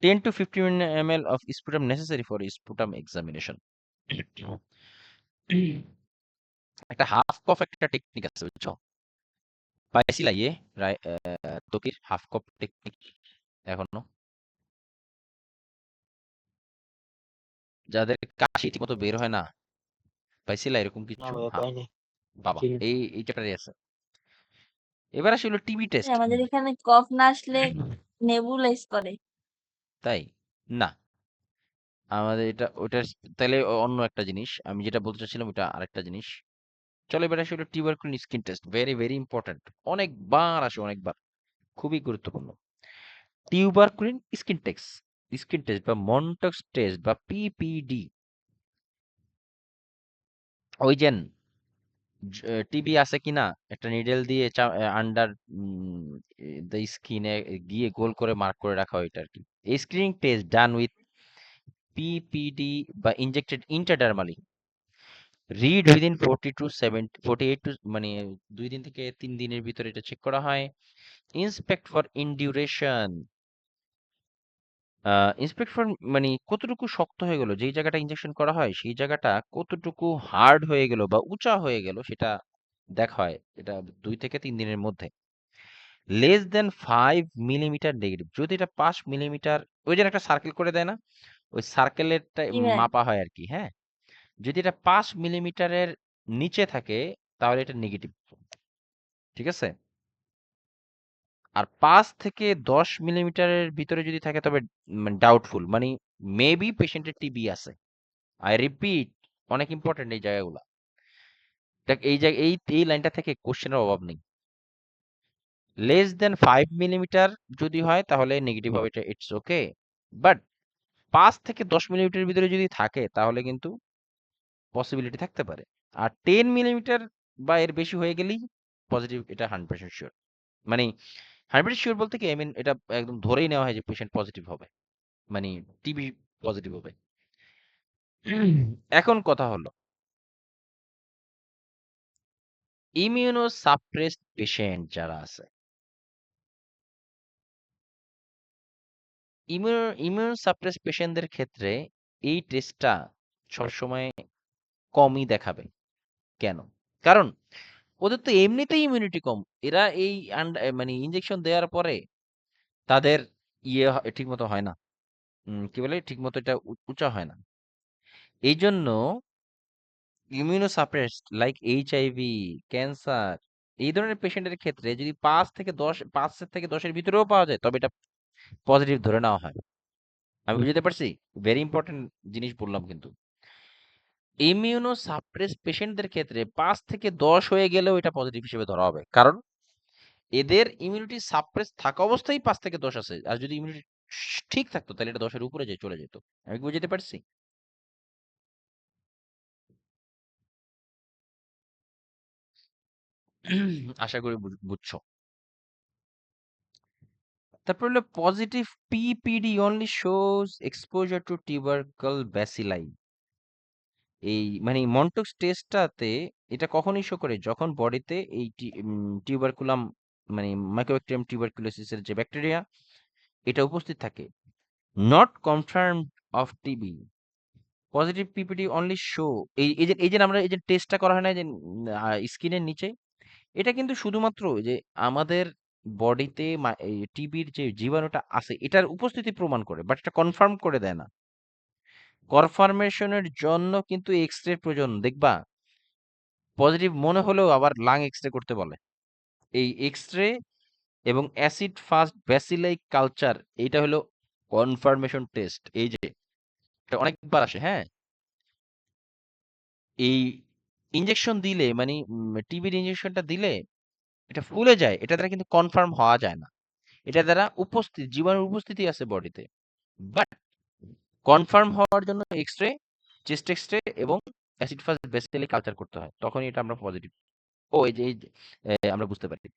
10 to 15 ml of sputum necessary for sputum examination একটা হাফ কফ একটা টেকনিক আছে বুঝছো পাইছিলা ইয়ে তোকির হাফ কফ টেকনিক এখনো যাদের কাশি ঠিক মতো বের হয় না পাইছিলা এরকম না কিছু ভাইয়া পাইনি বাবা চিনি এই চ্যাপ্টারে আছে এবার আসলে টিবি টেস্ট আমাদের এখানে কফ না আসলে নেবুলাইজ করে। তাই না আমাদের এটা ওটা তাহলে অন্য একটা জিনিস আমি যেটা বলতে চাচ্ছিলাম ওটা আরেকটা জিনিস চলো এবার আসলে tuberculin skin test very very important অনেকবার আসে অনেকবার খুবই গুরুত্বপূর্ণ টিউবারকুলিন স্কিন টেস্ট বা মন্টক্স টেস্ট বা পিপিডি ওই যে টিবি আছে কিনা একটা নিডেল দিয়ে আন্ডার দ্য স্কিনে গিয়ে গোল করে মার্ক করে রাখা হয় এটা আর কি এই screening test done with PPD বা ইনজেক্টেড ইন্টারডার্মালি রিড উইদিন 48 টু মানে 2 দিন থেকে 3 দিনের ভিতরে এটা চেক করা হয় ইন্সপেক্ট ফর ইনডিউরেশন ইন্সপেক্ট ফর মানে কতটুকু শক্ত হয়ে গেল যেই জায়গাটা ইনজেকশন করা হয় সেই জায়গাটা কতটুকু হার্ড হয়ে গেল বা উঁচা হয়ে গেল সেটা দেখা হয় এটা 2 থেকে 3 দিনের মধ্যে লেস দেন 5 মিলিমিটার নেগেটিভ যদি এটা 5 মিলিমিটার ওই যে একটা সার্কেল করে দেয় না ওই সার্কেলেরটা কি ভাই? মাপা হয় আর কি হ্যাঁ যদি এটা 5 মিলিমিটারের নিচে থাকে তাহলে এটা নেগেটিভ ঠিক আছে আর 5 থেকে 10 মিলিমিটারের ভিতরে যদি থাকে তবে মানে ডাউটফুল মানে মেবি পেশেন্টের টিবি আছে আই রিপিট অনেক ইম্পর্টেন্ট এই জায়গাগুলো দেখ এই জায়গা এই লাইনটা থেকে কোশ্চেনের অভাব নেই লেস দেন 5 মিলিমিটার যদি হয় তাহলে নেগেটিভ হবে এটা ইটস ওকে বাট 5 থেকে 10 মিলিমিটারের ভিতরে যদি থাকে তাহলে কিন্তু পসিবিলিটি থাকতে পারে আর 10 মিলিমিটার বা এর বেশি হয়ে গেলেই পজিটিভ এটা 100% শিওর মানে 100% শিওর বলতে কি আই মিন এটা একদম ধরেই নেওয়া হয় যে পেশেন্ট পজিটিভ হবে মানে টিবি পজিটিভ হবে এখন কথা হলো ইমিউনো সাপ্রেসড পেশেন্ট যারা আছে ইমিউন সাপ্রেস পেশেন্টদের ক্ষেত্রে এই টেস্টটা সবসময় কমই দেখাবে কেন কারণ ওদের তো এমনিতেই ইমিউনিটি কম এরা এই মানে ইনজেকশন দেওয়ার পরে তাদের ঠিক মতো হয় না কি বলে ঠিক মতো এটা উঁচা হয় না এই জন্য immuno suppressed like HIV cancer এই ধরনের পেশেন্টের ক্ষেত্রে যদি 5 থেকে 10 এর ভিতরেও পাওয়া যায় তবে এটা পজিটিভ ধরে নেওয়া হয় আমি বুঝতে পারছি ভেরি ইম্পর্টেন্ট জিনিস বললাম কিন্তু ইমিউনো সাপ্রেস পেশেন্টদের ক্ষেত্রে 5 থেকে 10 হয়ে গেলেও এটা পজিটিভ হিসেবে ধরা হবে কারণ এদের ইমিউনিটি সাপ্রেস থাকা অবস্থায় 5 থেকে 10 আছে আর যদি ইমিউনিটি ঠিক থাকতো তাহলে এটা 10 এর উপরে চলে যেত আমি কি বুঝতে পারছি আশা করি বুঝছো। তারপর হলো positive PPD only shows exposure two tubercle bacilli. এই মানে মন্টক্স টেস্টটাতে এটা কখনই শো করে যখন বডিতে এই টিউবারকুলাম মানে মাইক্রোব্যাকটেরিয়াম টিউবারকুলোসিসের যে ব্যাকটেরিয়া এটা উপস্থিত থাকে। Not confirm of TB. Positive PPD only show এই যে আমরা এই যে টেস্টটা করা হয় না যে স্কিনের নিচে, এটা কিন্তু শুধুমাত্র যে আমাদের বডিতে টিবির যে জীবাণুটা আছে এটার উপস্থিতি প্রমাণ করে, বাট এটা কনফার্ম করে দেয় না। কনফার্মেশনের জন্য কিন্তু এক্স রে প্রয়োজন। দেখবা পজিটিভ মনে হলেও আবার লাং এক্স রে করতে বলে। এই এক্স রে এবং অ্যাসিড ফাস্ট ব্যাসিলাই কালচার এইটা হলো কনফার্মেশন টেস্ট। এই যে এটা অনেকবার আসে, হ্যাঁ। এই ইনজেকশন দিলে মানে টিবির ইনজেকশনটা দিলে এটা ফুলে যায়, এটা দ্বারা কিন্তু কনফার্ম হওয়া যায় না। এটা দ্বারা জীবাণুর উপস্থিতি আছে বডিতে। বাট কনফার্ম হওয়ার জন্য X ray, chest X ray এবং অ্যাসিড ফাস্ট ব্যাসিলাই কালচার করতে হয়, তখনই এটা আমরা পজিটিভ। ও এই যে আমরা বুঝতে পারি।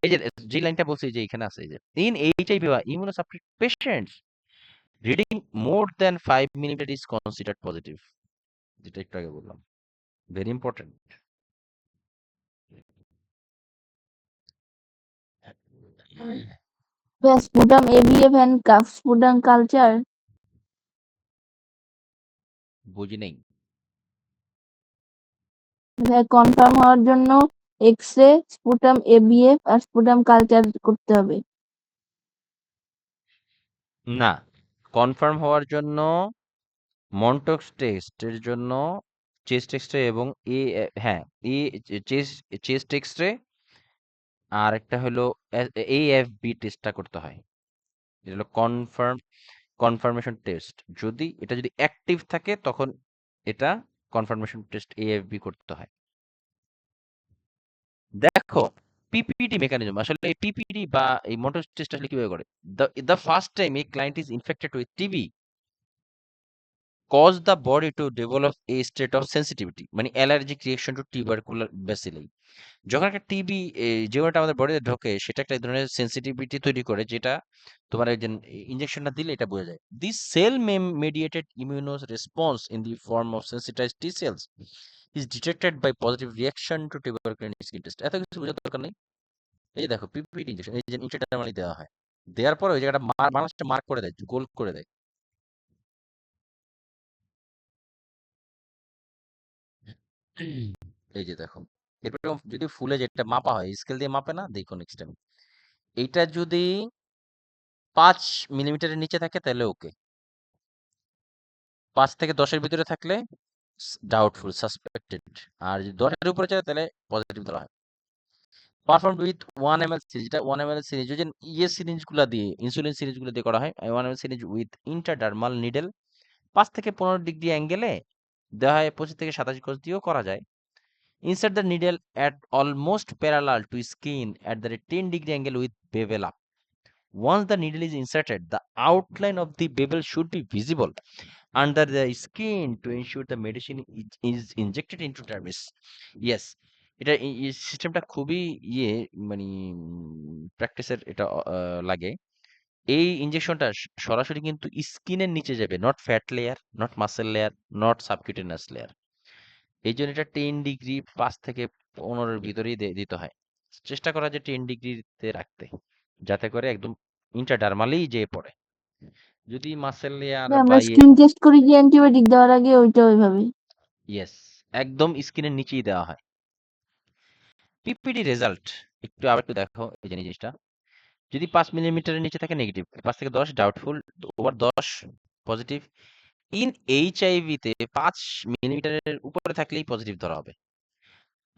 এই যে লাইনটা বলছি যে এখানে আছে, এই যে ইন এইচআইভি বা immunosuppressed patients reading more than 5 millimetre is considered positive, যেটা একটু আগে বললাম। Very important. sputum ABF and sputum culture. বুঝি নেই। কনফার্ম হওয়ার জন্য এক্স-রে, স্পুটাম ABF আর স্পুটাম কালচার করতে হবে। না, কনফার্ম হওয়ার জন্য মন্টক্স টেস্টের জন্য চেস্ট এক্স-রে এবং হ্যাঁ চেস্ট এক্স-রে আর একটা হলো AFB টেস্টটা করতে হয়। এটা হলো কনফার্মেশন টেস্ট। এটা যদি অ্যাক্টিভ থাকে তখন এটা কনফার্মেশন টেস্ট AFB করতে হয়। দেখো পিপিডি মেকানিজম আসলে এই পিপিডি বা এই মন্টক্স টেস্ট আসলে কিভাবে করে। The first time a client is infected with TB cause the body to develop a state of sensitivity মানে allergic reaction to tubercular bacilli. যখন একটা টিবি জীবাণুটা আমাদের বডিতে ঢোকে সেটা একটা ধরনের সেন্সিটিভিটি তৈরি করে, যেটা তোমার এই যে ইনজেকশনটা দিলে এটা বোঝা যায়। This cell mediated immuno response in the form of sensitized T cells is detected by positive reaction to tubercular skin test. এত কিছু বোঝার দরকার নেই। এই যে দেখো পিপিডি ইনজেকশন, এই যে ইন্ট্রাডার্মালি দেওয়া হয়, দেওয়ার পর ওই জায়গাটা মানুষটা মার্ক করে দেয়, গোল করে দেয়। এই যে দেখো এরকম যদি ফুলে যেটা মাপা হয় স্কেল দিয়ে মাপে না, দেখো নেক্সট টাইম এইটা যদি 5 মিলিমিটারের নিচে থাকে তাহলে ওকে, 5 থেকে 10-এর ভিতরে থাকলে ডাউটফুল সাসপেক্টেড, আর যদি 10-এর উপরে যায় তাহলে পজিটিভ ধরা হয়। পারফর্মড উইথ 1 ml সিরিজ, যেটা 1 ml সিরিজ যদি সিরিজগুলো দিয়ে ইনসুলিন সিরিজগুলো দিয়ে করা হয়। 1 ml সিরিজ উইথ ইন্টারডার্মাল নিডল 5 থেকে 15 ডিগ্রি অ্যাঙ্গেলে দেওয়া হয়, 25 থেকে 27 গজ দিয়েও করা যায়। Insert the needle at almost parallel to skin at the 10 degree angle with bevel up. Once the needle is inserted, the outline of the bevel should be visible under the skin to ensure the medicine is injected into dermis. Yes, এটা সিস্টেমটা খুবই মানে প্র্যাকটিসের এটা লাগে। এই ইনজেকশনটা সরাসরি কিন্তু স্কিনের নিচে যাবে, not fat layer, not muscle layer, not subcutaneous layer. এই জন্য এটা 10 ডিগ্রি 5 থেকে 15-এর ভিতরেই দিতে হয়। চেষ্টা করা যে 10 ডিগ্রিতে রাখতে, যাতে করে একদম ইন্টারডার্মালেই যেয়ে পড়ে। যদি মাসেল লেয়ার বা আমরা স্কিন টেস্ট করি কি অ্যান্টিবায়োটিক দেওয়ার আগে ওইটা ওইভাবে। ইয়েস, একদম স্কিনের নিচেই দেওয়া হয়। পিপিডি রেজাল্ট আবার একটু দেখো এই জিনিসটা। যদি 5 মিলিমিটারের নিচে থাকে নেগেটিভ, 5 থেকে 10 doubtful, over 10 positive. In HIV তে 5 মিলিমিটারের উপরে থাকলেই পজিটিভ ধরা হবে।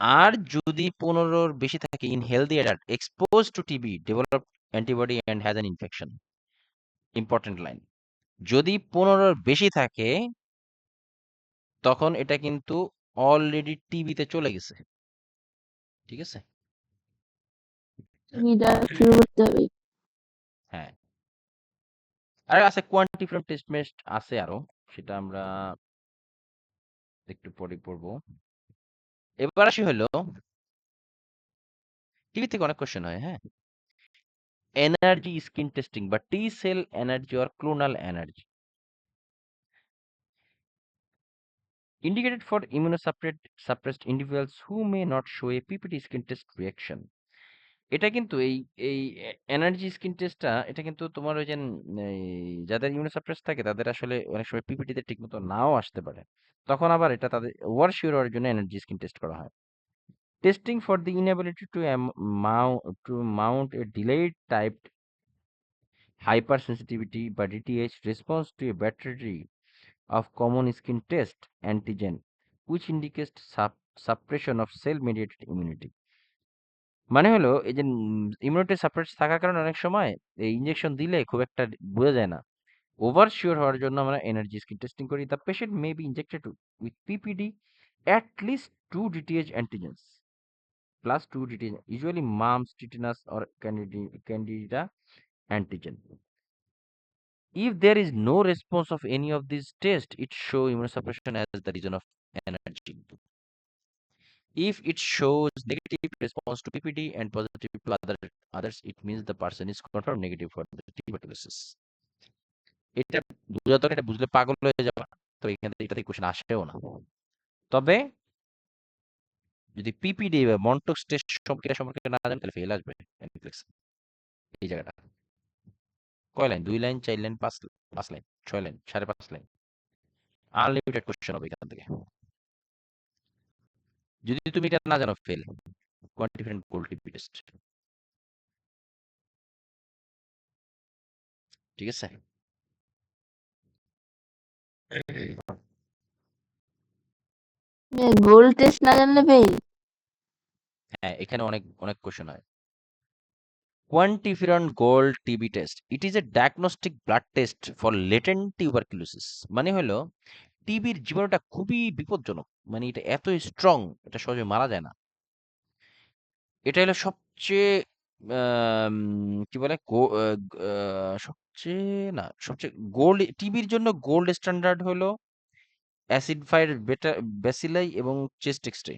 আর যদি 15-র বেশি থাকে in healthy adult expose to TB develop antibody and has an infection. Important line, যদি 15-র বেশি থাকে তখন এটা কিন্তু অলরেডি টিবিতে চলে গেছে। ঠিক আছে, এটা শুরু করতে হবে। হ্যাঁ। আর আছে কোয়ান্টিফার্ম টেস্ট মেস্ট আছে আরো, সেটা আমরা একটু পরে পড়বো। এবার আসি হলো টিভি থেকে অনেক কোশ্চেন হয়, হ্যাঁ। এনার্জি স্কিন টেস্টিং বা টি sell energy or clonal energy indicated for immunosuppressed individuals who may not show a PPT skin test reaction. এটা কিন্তু এই এনার্জি স্কিন টেস্টটা এটা কিন্তু তোমার ওই যে এই যাদের ইমিউনোসাপ্রেস থাকে তাদের আসলে অনেক সময় পিপিটিতে ঠিকমতো নাও আসতে পারে। তখন আবার এটা তাদের ওভার শিওর হওয়ার জন্য এনার্জি স্কিন টেস্ট করা হয়। Testing for the inability to mount a delayed typed hypersensitivity বা DTH response to a battery of common skin test antigen which indicates suppression of cell mediated immunity. মানে হলো এই যে immunity suppress থাকার কারণে অনেক সময় এই ইনজেকশন দিলে খুব একটা বোঝা যায় না। ওভার শিওর হওয়ার জন্য আমরা এনার্জি স্কিন টেস্টিং করি। The patient may be injected with PPD at least 2 DTH antigens plus 2 DTH, usually mumps, tetanus or candida antigen. If there is no response of any of these tests, it show immunosuppression as the reason of energy. If it shows negative response to PPD and positive to others, it means the person is confirmed negative for the tuberculosis. এটা বুঝা দরকার, এটা বুঝলে পাগল হয়ে যাবে না। তো এখান থেকে এটা থেকে কোশ্চেন আসেও না। তবে যদি পিপিডি বা মন্টক্স টেস্ট সম্পর্কে না জানেন তাহলে ফেল আসবে এই জায়গাটা। কয় line? 2 line, 4 line, 5 line, 6 line, 5.5 line. Unlimited question হবে এখান থেকে। যদি তুমি এটা না জানো ফেল। কোয়ান্টিফারেন্ট গোল্ড টিপি টেস্ট। ঠিক আছে? গোল্ড টেস্ট না জানলে ফেল। হ্যাঁ, এখানে অনেক কোশ্চেন হয়। Quantiferon Gold TB test. It is a diagnostic blood test for latent tuberculosis. মানে হলো টিবির জীবাণুটা খুবই বিপজ্জনক। মানে এটা এত স্ট্রং, এটা সহজে মারা যায় না। এটা হলো সবচেয়ে কি বলে সবচেয়ে গোল্ড টিবির জন্য গোল্ড স্ট্যান্ডার্ড হলো অ্যাসিডিফাইড বেটা ব্যাসিলাই এবং চেস্ট এক্সরে।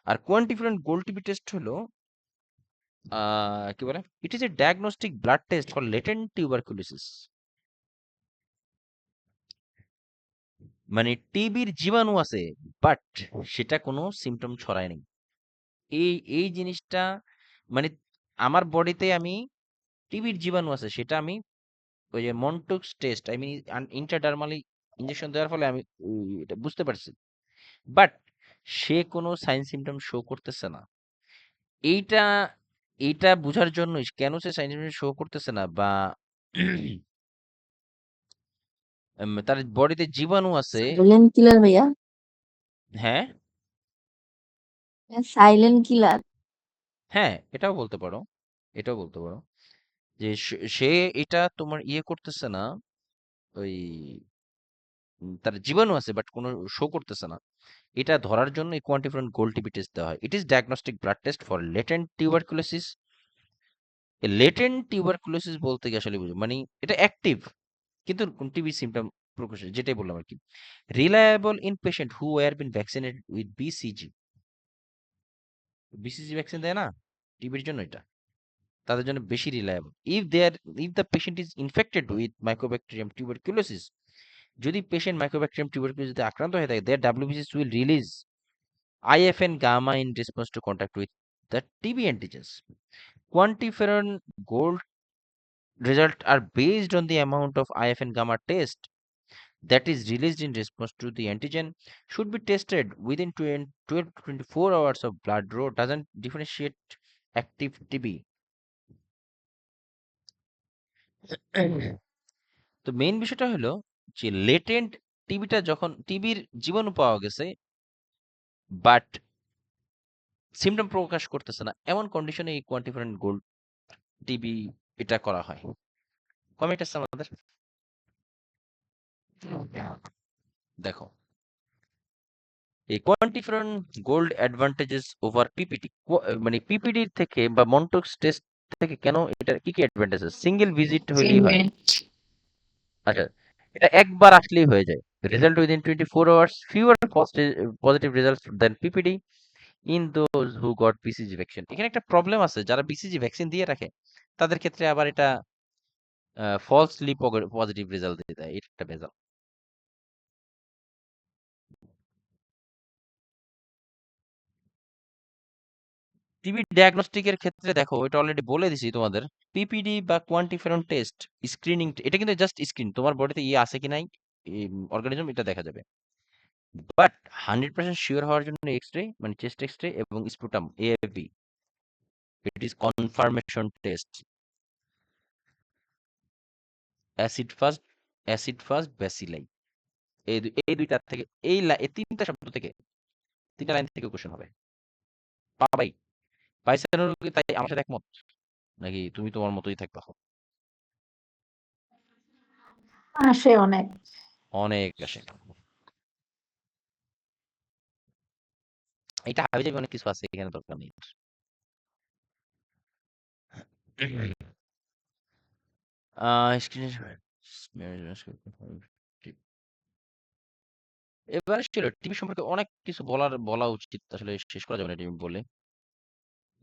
আর কোয়ান্টিফারেন্ট গোল্ড টিবি টেস্ট হলো কি বলে it is a diagnostic blood test for latent tuberculosis. মানে টিবির জীবাণু আছে বাট সেটা কোনো সিমটম ছড়ায় নাই। এই জিনিসটা মানে আমার বডিতে আমি টিবির জীবাণু আছে সেটা আমি ওই যে মন্টক্স টেস্ট আই মিন ইন্টারডার্মালি ইনজেকশন দেওয়ার ফলে আমি এটা বুঝতে পারছি। বাট সে কোনো সাইন সিমটম শো করতেছে না। এইটা এইটা বোঝার জন্য কেন সে সাইন সিমটম শো করতেছে না বা তার বডিতে জীবাণু আছে। সাইলেন্ট কিলার ভাইয়া, হ্যাঁ সাইলেন্ট কিলার। হ্যাঁ, এটাও বলতে পারো, যে সে এটা তোমার ইয়ে করতেছে না, ওই তার জীবাণু আছে বাট কোনো শো করতেছে না। এটা ধরার জন্য এই কোয়ান্টিফারেন্ট গোল্ড টিবি টেস্ট দেওয়া হয়। It is diagnostic blood test for latent tuberculosis. Latent tuberculosis বলতে কি আসলে বুঝো মানে এটা অ্যাক্টিভ কিন্তু টিবি সিমটম প্রকাশ, যেটাই বললাম আর কি। Reliable in patient who were been vaccinated with BCG vaccine দেয় না টিবির জন্য, এটা তাদের জন্য বেশি reliable. If the patient is infected with microbacterium tuberculosis, যদি পেশেন্ট মাইক্রোব্যাকটেরিয়াম টিউবারকুলোসিসে আক্রান্ত হয়ে থাকে, their WBCs will release IFN gamma in response to contact with the TB antigens. Quantiferon gold results are based on the amount of IFN gamma test that is released in response to the antigen, should be tested within 12 to 24 hours of blood draw, doesn't differentiate active TB. তো main বিষয়টা হলো যে latent টিবিটা যখন টিবির জীবাণু পাওয়া গেছে but symptom প্রকাশ করতেছে না, এমন কন্ডিশনে এই কোয়ান্টিফারেন্ট গোল্ড টিবি এটা করা হয়। কমেন্ট আছে আমাদের, দেখো এই কোয়ান্টিফারেন্ট গোল্ড অ্যাডভান্টেজেস ওভার পিপিটি, মানে পিপিডি থেকে বা মন্টক্স টেস্ট থেকে কেন এটা কি কি অ্যাডভান্টেজ? সিঙ্গেল ভিজিট হলেই হয়। আচ্ছা, এটা একবার আসলেই হয়ে যায়। Result within 24 hours, fewer positive results than PPD, in those who got BCG vaccine. এখানে একটা প্রবলেম আছে, যারা বিসিজি ভ্যাকসিন দিয়ে রাখে তাদের ক্ষেত্রে আবার এটা ফলসলি পজিটিভ রেজাল্ট দিয়ে দেয়, এটা একটা ভেজাল। টিবি ডায়াগনস্টিকের ক্ষেত্রে দেখো, এটা অলরেডি বলে দিছি তোমাদের, পিপিডি বা কোয়ান্টিফেরন টেস্ট, স্ক্রিনিং, এটা কিন্তু জাস্ট স্ক্রিন, তোমার বডিতে ইয়ে আছে কি নাই অর্গানিজম এটা দেখা যাবে। বাট 100% শিওর হওয়ার জন্য এক্স রে, মানে চেস্ট এক্স রে এবং sputum AFB, it is confirmation test. Acid first bacilli, এই দুইটার থেকে, এই তিনটা শব্দ থেকে, তিনটা লাইন থেকে কোশ্চেন হবে, পাবাই। পাইসানুর কি তাই আমার সাথে একমত, নাকি তুমি তোমার মতোই থাকবা? আসে অনেক। অনেক আসে। এটা হাবিজাবি অনেক কিছু আছে, এখানে দরকার নেই। এবার ছিল টিভি সম্পর্কে অনেক কিছু বলা উচিত, আসলে শেষ করা যাবে না টিভি বলে।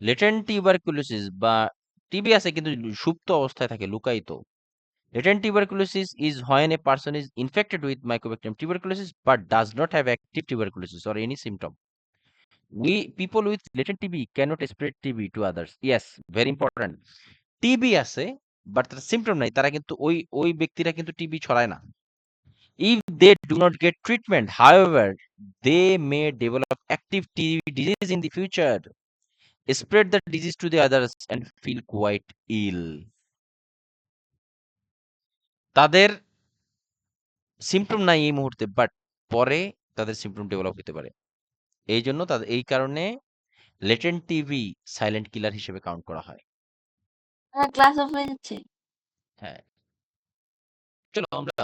লেটেন্ট টিউবারকুলোসিস বা টিবি আছে কিন্তু সুপ্ত অবস্থায় থাকে, লুকায়িত। Latent tuberculosis is when a person is infected with Mycobacterium tuberculosis but does not have active tuberculosis or any symptom. People with latent TB cannot spread TB to others. Yes, very important. TB আছে but তার symptom নাই, তারা কিন্তু ওই ব্যক্তিরা কিন্তু TB ছড়ায় না। If they do not get treatment, however, they may develop active TB disease in the future, spread the disease to the others and feel quite ill. তাদের সিম্পটম নাই এই মুহূর্তে, বাট পরে তাদের সিম্পটম ডেভেলপ হতে পারে। এই জন্য তাদের, এই কারণে লেটেন্ট টিবি সাইলেন্ট কিলার হিসেবে কাউন্ট করা হয়। ক্লাস অফ হয়ে যাচ্ছে। হ্যাঁ, চলো আমরা